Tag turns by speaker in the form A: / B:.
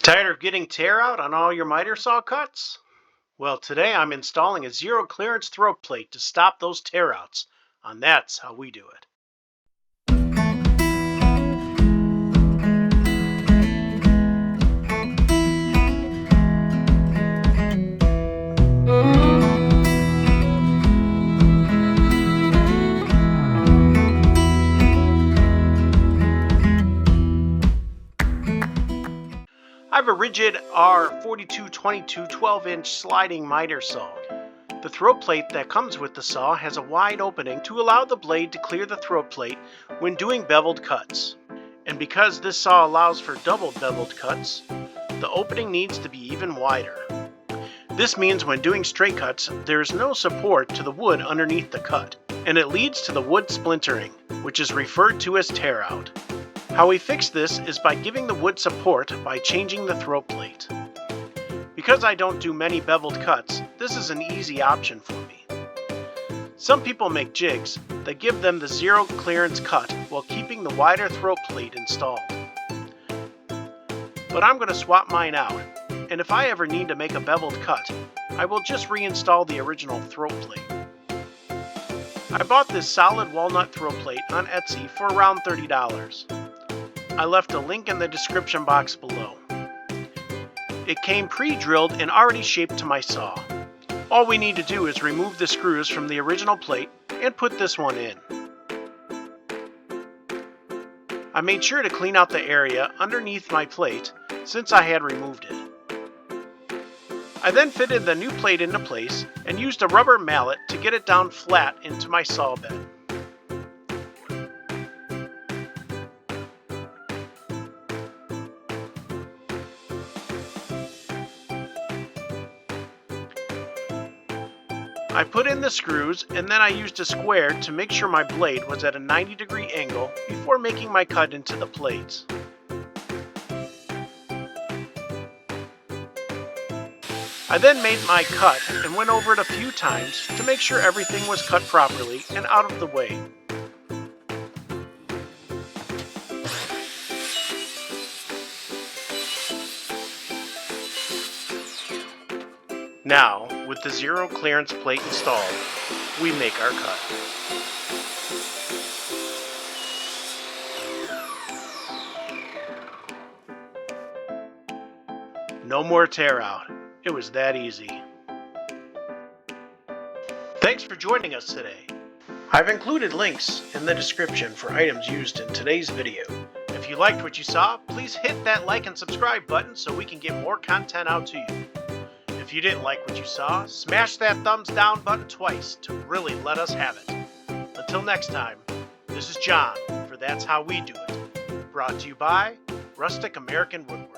A: Tired of getting tear out on all your miter saw cuts? Well, today I'm installing a zero clearance throat plate to stop those tear outs on That's How We Do It. I have a rigid R4222 12-inch sliding miter saw. The throat plate that comes with the saw has a wide opening to allow the blade to clear the throat plate when doing beveled cuts. And because this saw allows for double beveled cuts, the opening needs to be even wider. This means when doing straight cuts, there is no support to the wood underneath the cut, and it leads to the wood splintering, which is referred to as tear out. How we fix this is by giving the wood support by changing the throat plate. Because I don't do many beveled cuts, this is an easy option for me. Some people make jigs that give them the zero clearance cut while keeping the wider throat plate installed. But I'm going to swap mine out, and if I ever need to make a beveled cut, I will just reinstall the original throat plate. I bought this solid walnut throat plate on Etsy for around $30. I left a link in the description box below. It came pre-drilled and already shaped to my saw. All we need to do is remove the screws from the original plate and put this one in. I made sure to clean out the area underneath my plate since I had removed it. I then fitted the new plate into place and used a rubber mallet to get it down flat into my saw bed. I put in the screws and then I used a square to make sure my blade was at a 90-degree angle before making my cut into the plates. I then made my cut and went over it a few times to make sure everything was cut properly and out of the way. Now, with the zero clearance plate installed, we make our cut. No more tear out. It was that easy. Thanks for joining us today. I've included links in the description for items used in today's video. If you liked what you saw, please hit that like and subscribe button so we can get more content out to you. If you didn't like what you saw, smash that thumbs down button twice to really let us have it. Until next time, this is John for That's How We Do It, brought to you by Rustic American Woodwork.